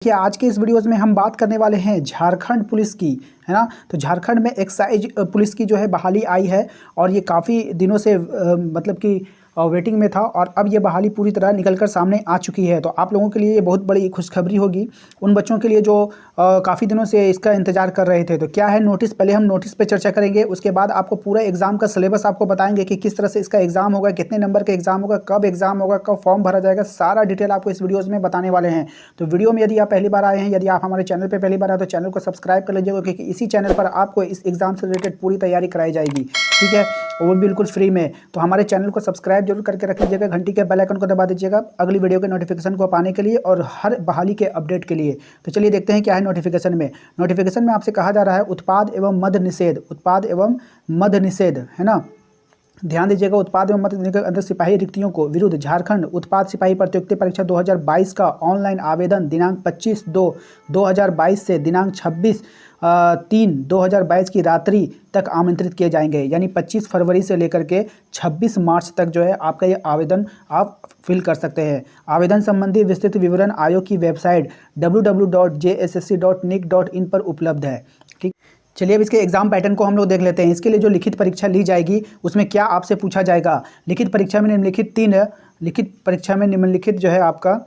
देखिए आज के इस वीडियोज़ में हम बात करने वाले हैं झारखंड पुलिस की, है ना। तो झारखंड में एक्साइज पुलिस की जो है बहाली आई है और ये काफ़ी दिनों से मतलब कि वेटिंग में था और अब ये बहाली पूरी तरह निकलकर सामने आ चुकी है। तो आप लोगों के लिए ये बहुत बड़ी खुशखबरी होगी, उन बच्चों के लिए जो काफ़ी दिनों से इसका इंतज़ार कर रहे थे। तो क्या है नोटिस, पहले हम नोटिस पे चर्चा करेंगे, उसके बाद आपको पूरा एग्ज़ाम का सिलेबस आपको बताएंगे कि किस तरह से इसका एग्ज़ाम होगा, कितने नंबर का एग्ज़ाम होगा, कब एग्ज़ाम होगा, कब फॉर्म भरा जाएगा, सारा डिटेल आपको इस वीडियोज़ में बताने वाले हैं। तो वीडियो में यदि आप पहली बार आए हैं, यदि आप हमारे चैनल पर पहली बार आए तो चैनल को सब्सक्राइब कर लीजिएगा, क्योंकि इसी चैनल पर आपको इस एग्ज़ाम से रिलेटेड पूरी तैयारी कराई जाएगी, ठीक है, वो बिल्कुल फ्री में। तो हमारे चैनल को सब्सक्राइब जरूर करके रख लीजिएगा, घंटी के बेल आइकन को दबा दीजिएगा अगली वीडियो के नोटिफिकेशन को पाने के लिए और हर बहाली के अपडेट के लिए। तो चलिए देखते हैं क्या है नोटिफिकेशन में। नोटिफिकेशन में आपसे कहा जा रहा है उत्पाद एवं मद्य निषेध, उत्पाद एवं मद्य निषेध, है ना। ध्यान दीजिएगा, उत्पाद एवं मद्य निषेध के अंदर सिपाही रिक्तियों को विरुद्ध झारखंड उत्पाद सिपाही प्रतियोगिता परीक्षा 2022 का ऑनलाइन आवेदन दिनांक 25/2/2022 से दिनांक 26/3/2022 की रात्रि तक आमंत्रित किए जाएंगे। यानी 25 फरवरी से लेकर के 26 मार्च तक जो है आपका ये आवेदन आप फिल कर सकते हैं। आवेदन संबंधी विस्तृत विवरण आयोग की वेबसाइट www.jssc.nic.in पर उपलब्ध है। ठीक, चलिए अब इसके एग्जाम पैटर्न को हम लोग देख लेते हैं। इसके लिए जो लिखित परीक्षा ली जाएगी उसमें क्या आपसे पूछा जाएगा। लिखित परीक्षा में निम्नलिखित जो है आपका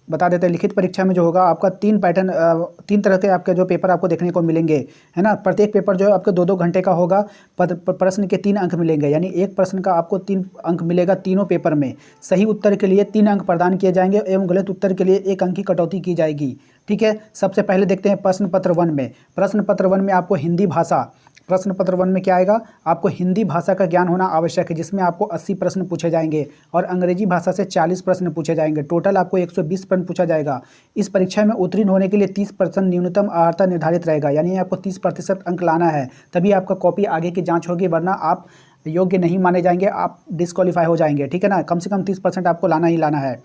बता देते हैं। लिखित परीक्षा में जो होगा आपका तीन तरह के आपके जो पेपर आपको देखने को मिलेंगे, है ना। प्रत्येक पेपर जो है आपके 2-2 घंटे का होगा। प्रश्न के 3 अंक मिलेंगे, यानी एक प्रश्न का आपको 3 अंक मिलेगा तीनों पेपर में। सही उत्तर के लिए 3 अंक प्रदान किए जाएंगे एवं गलत उत्तर के लिए 1 अंक की कटौती की जाएगी, ठीक है। सबसे पहले देखते हैं प्रश्न पत्र 1 में। प्रश्न पत्र 1 में आपको हिंदी भाषा, प्रश्न पत्र 1 में क्या आएगा, आपको हिंदी भाषा का ज्ञान होना आवश्यक है, जिसमें आपको 80 प्रश्न पूछे जाएंगे और अंग्रेजी भाषा से 40 प्रश्न पूछे जाएंगे। टोटल आपको 120 प्रश्न पूछा जाएगा। इस परीक्षा में उत्तीर्ण होने के लिए 30% न्यूनतम अर्हता निर्धारित रहेगा, यानी आपको 30% अंक लाना है, तभी आपका कॉपी आगे की जाँच होगी, वरना आप योग्य नहीं माने जाएंगे, आप डिस्क्वालीफाई हो जाएंगे, ठीक है ना। कम से कम 30% आपको लाना ही लाना है,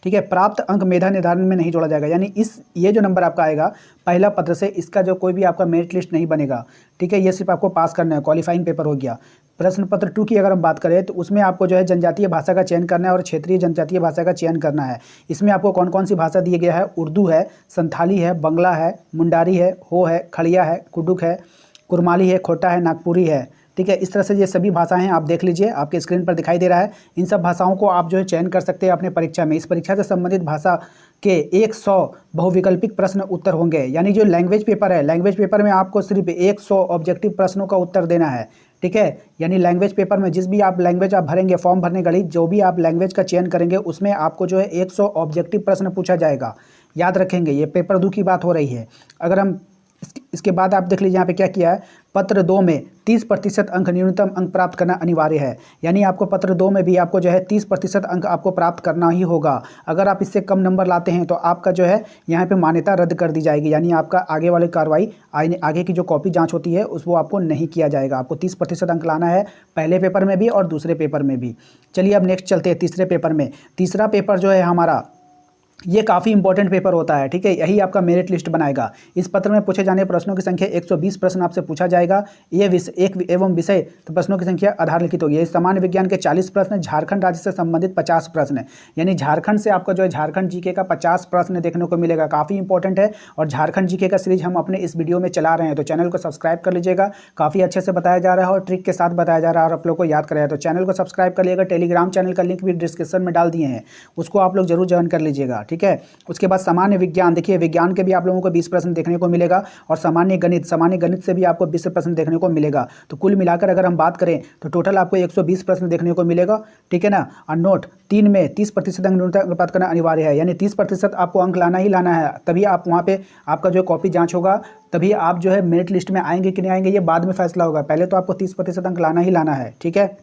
ठीक है। प्राप्त अंक मेधा निर्धारण में नहीं जोड़ा जाएगा, यानी ये जो नंबर आपका आएगा पहला पत्र से, इसका जो कोई भी आपका मेरिट लिस्ट नहीं बनेगा, ठीक है। ये सिर्फ आपको पास करना है, क्वालिफाइंग पेपर हो गया। प्रश्न पत्र 2 की अगर हम बात करें तो उसमें आपको जो है जनजातीय भाषा का चयन करना है और क्षेत्रीय जनजातीय भाषा का चयन करना है। इसमें आपको कौन कौन सी भाषा दिया गया है, उर्दू है, संथाली है, बंगला है, मुंडारी है, हो है, खड़िया है, कुडुक है, कुरमाली है, खोटा है, नागपुरी है, ठीक है। इस तरह से ये सभी भाषाएं हैं, आप देख लीजिए, आपके स्क्रीन पर दिखाई दे रहा है। इन सब भाषाओं को आप जो है चयन कर सकते हैं अपने परीक्षा में। इस परीक्षा से संबंधित भाषा के 100 बहुविकल्पिक प्रश्न उत्तर होंगे, यानी जो लैंग्वेज पेपर है, लैंग्वेज पेपर में आपको सिर्फ 100 ऑब्जेक्टिव प्रश्नों का उत्तर देना है, ठीक है। यानी लैंग्वेज पेपर में जिस भी आप लैंग्वेज आप भरेंगे, फॉर्म भरने घड़ी जो भी आप लैंग्वेज का चयन करेंगे उसमें आपको जो है 100 ऑब्जेक्टिव प्रश्न पूछा जाएगा। याद रखेंगे, ये पेपर 2 की बात हो रही है। अगर हम इसके बाद आप देख लीजिए यहाँ पे क्या किया है, पत्र 2 में 30% अंक न्यूनतम अंक प्राप्त करना अनिवार्य है, यानी आपको पत्र 2 में भी आपको जो है 30% अंक आपको प्राप्त करना ही होगा। अगर आप इससे कम नंबर लाते हैं तो आपका जो है यहाँ पे मान्यता रद्द कर दी जाएगी, यानी आपका आगे वाली कार्रवाई, आगे की जो कॉपी जांच होती है वो आपको नहीं किया जाएगा। आपको 30% अंक लाना है पहले पेपर में भी और दूसरे पेपर में भी। चलिए अब नेक्स्ट चलते हैं तीसरे पेपर में। तीसरा पेपर जो है हमारा, ये काफ़ी इंपॉर्टेंट पेपर होता है, ठीक है। यही आपका मेरिट लिस्ट बनाएगा। इस पत्र में पूछे जाने प्रश्नों की संख्या 120 प्रश्न आपसे पूछा जाएगा। ये एक एवं विषय तो प्रश्नों की संख्या आधार लिखित होगी। सामान्य विज्ञान के 40 प्रश्न, झारखंड राज्य से संबंधित 50 प्रश्न, यानी झारखंड से आपका जो है झारखंड जीके का 50 प्रश्न देखने को मिलेगा। काफ़ी इंपॉर्टेंट है और झारखंड जीके का सीरीज हम अपने इस वीडियो में चला रहे हैं, तो चैनल को सब्सक्राइब कर लीजिएगा। काफ़ी अच्छे से बताया जा रहा है और ट्रिक के साथ बताया जा रहा है और आप लोग को याद कराया, तो चैनल को सब्सक्राइब कर लीजिएगा। टेलीग्राम चैनल का लिंक भी डिस्क्रिप्शन में डाल दिए हैं, उसको आप लोग जरूर ज्वाइन कर लीजिएगा, ठीक है। उसके बाद सामान्य विज्ञान, देखिए विज्ञान के भी आप लोगों को 20 प्रश्न देखने को मिलेगा और सामान्य गणित से भी आपको 20 प्रश्न देखने को मिलेगा। तो कुल मिलाकर अगर हम बात करें तो टोटल आपको 120 प्रश्न देखने को मिलेगा, ठीक है ना। और नोट 3 में 30% अंक न्यूनतम प्राप्त करना अनिवार्य है, यानी 30% आपको अंक लाना ही लाना है, तभी आप वहाँ पे आपका जो कॉपी जाँच होगा, तभी आप जो है मेरिट लिस्ट में आएंगे कि नहीं आएंगे ये बाद में फैसला होगा। पहले तो आपको 30% अंक लाना ही लाना है, ठीक है।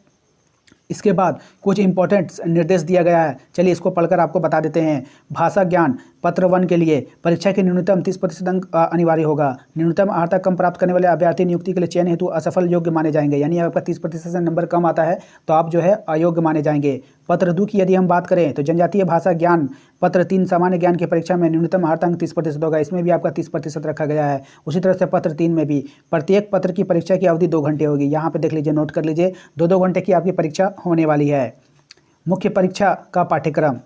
इसके बाद कुछ इंपॉर्टेंट निर्देश दिया गया है, चलिए इसको पढ़कर आपको बता देते हैं। भाषा ज्ञान पत्र 1 के लिए परीक्षा के न्यूनतम 30% अंक अनिवार्य होगा। न्यूनतम अर्हता कम प्राप्त करने वाले अभ्यर्थी नियुक्ति के लिए चयन हेतु असफल योग्य माने जाएंगे, यानी आपका 30% से नंबर कम आता है तो आप जो है अयोग्य माने जाएंगे। पत्र 2 की यदि हम बात करें तो जनजातीय भाषा ज्ञान पत्र 3 सामान्य ज्ञान की परीक्षा में न्यूनतम अर्हता अंक 30% होगा, इसमें भी आपका 30% रखा गया है। उसी तरह से पत्र 3 में भी प्रत्येक पत्र की परीक्षा की अवधि 2 घंटे होगी। यहाँ पे देख लीजिए, नोट कर लीजिए, 2-2 घंटे की आपकी परीक्षा होने वाली है। मुख्य परीक्षा का पाठ्यक्रम,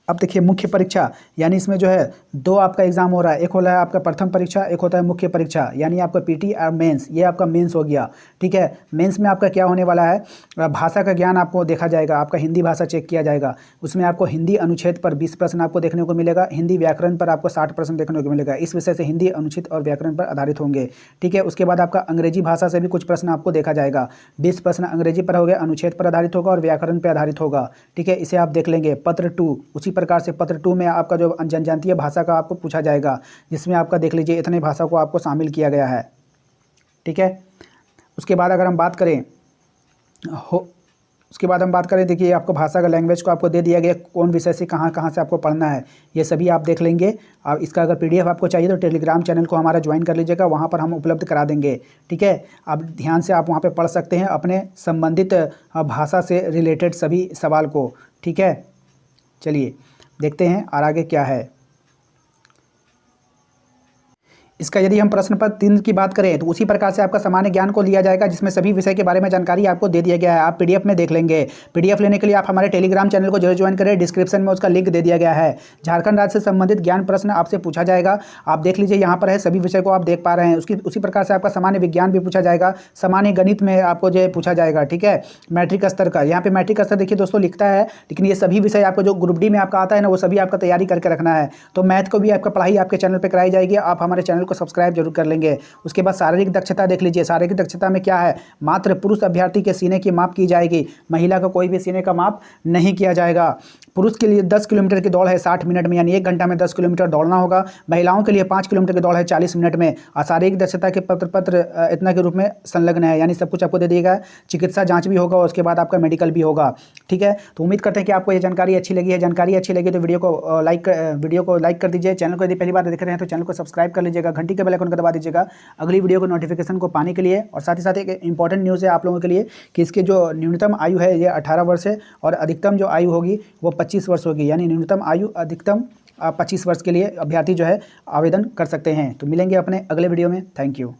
अब देखिए मुख्य परीक्षा, यानी इसमें जो है 2 आपका एग्जाम हो रहा है। एक हो रहा है आपका प्रथम परीक्षा, एक होता है मुख्य परीक्षा, यानी आपका पीटी और मेंस। ये आपका मेंस हो गया, ठीक है। मेंस में आपका क्या होने वाला है, भाषा का ज्ञान आपको देखा जाएगा, आपका हिंदी भाषा चेक किया जाएगा। उसमें आपको हिंदी अनुच्छेद पर 20 प्रश्न आपको देखने को मिलेगा, हिंदी व्याकरण पर आपको 60 प्रश्न देखने को मिलेगा। इस विषय से हिंदी अनुच्छेद और व्याकरण पर आधारित होंगे, ठीक है। उसके बाद आपका अंग्रेजी भाषा से भी कुछ प्रश्न आपको देखा जाएगा। 20 प्रश्न अंग्रेजी पर हो गए, अनुच्छेद पर आधारित होगा और व्याकरण पर आधारित होगा, ठीक है। इसे आप देख लेंगे। पत्र 2 उसी प्रकार से पत्र 2 में आपका जो जनजातीय भाषा का आपको पूछा जाएगा, जिसमें आपका देख लीजिए इतने भाषा को आपको शामिल किया गया है, ठीक है। उसके बाद अगर हम बात करें देखिए आपको भाषा का लैंग्वेज को आपको दे दिया गया, कौन विषय से कहाँ कहाँ से आपको पढ़ना है, ये सभी आप देख लेंगे। अब इसका अगर पीडीएफ आपको चाहिए तो टेलीग्राम चैनल को हमारा ज्वाइन कर लीजिएगा, वहाँ पर हम उपलब्ध करा देंगे, ठीक है। आप ध्यान से आप वहाँ पे पढ़ सकते हैं अपने संबंधित भाषा से रिलेटेड सभी सवाल को, ठीक है। चलिए देखते हैं और आगे क्या है। इसका यदि हम प्रश्न पत्र 3 की बात करें तो उसी प्रकार से आपका सामान्य ज्ञान को लिया जाएगा, जिसमें सभी विषय के बारे में जानकारी आपको दे दिया गया है। आप पीडीएफ में देख लेंगे। पीडीएफ लेने के लिए आप हमारे टेलीग्राम चैनल को जरूर ज्वाइन करें, डिस्क्रिप्शन में उसका लिंक दे दिया गया है। झारखंड राज्य से संबंधित ज्ञान प्रश्न आपसे पूछा जाएगा, आप देख लीजिए यहाँ पर है, सभी विषय को आप देख पा रहे हैं। उसी प्रकार से आपका सामान्य विज्ञान भी पूछा जाएगा, सामान्य गणित में आपको जो पूछा जाएगा, ठीक है। मैट्रिक स्तर का, यहाँ पे मैट्रिक स्तर देखिए दोस्तों लिखता है, लेकिन ये सभी विषय आपको जो ग्रुप डी में आपका आता है ना, वो सभी आपका तैयारी करके रखना है। तो मैथ को भी आपका पढ़ाई आपके चैनल पर कराई जाएगी, आप हमारे चैनल को सब्सक्राइब जरूर कर लेंगे। उसके बाद शारीरिक दक्षता देख लीजिए। शारीरिक दक्षता में क्या है, मात्र पुरुष अभ्यर्थी के सीने की माप की जाएगी, महिला का कोई भी सीने का माप नहीं किया जाएगा। पुरुष के लिए 10 किलोमीटर की दौड़ है 60 मिनट में, यानी 1 घंटा में 10 किलोमीटर दौड़ना होगा। महिलाओं के लिए 5 किलोमीटर की दौड़ है 40 मिनट में। और शारीरिक दक्षता के पत्र इतना के रूप में संलग्न है, यानी सब कुछ आपको दे दिएगा। चिकित्सा जाँच भी होगा, उसके बाद आपका मेडिकल भी होगा, ठीक है। तो उम्मीद करते हैं कि आपको ये जानकारी अच्छी लगी है। जानकारी अच्छी लगी तो वीडियो को लाइक कर दीजिए। चैनल को यदि पहली बार देख रहे हैं तो चैनल को सब्सक्राइब कर लीजिएगा, घंटी के बेल आइकन को दबा दीजिएगा अगली वीडियो को नोटिफिकेशन को पाने के लिए। और साथ ही साथ एक इंपॉर्टेंट न्यूज़ है आप लोगों के लिए कि इसकी जो न्यूनतम आयु है ये 18 वर्ष है और अधिकतम जो आयु होगी वो 25 वर्ष होगी, यानी न्यूनतम आयु अधिकतम 25 वर्ष के लिए अभ्यर्थी जो है आवेदन कर सकते हैं। तो मिलेंगे अपने अगले वीडियो में। Thank you.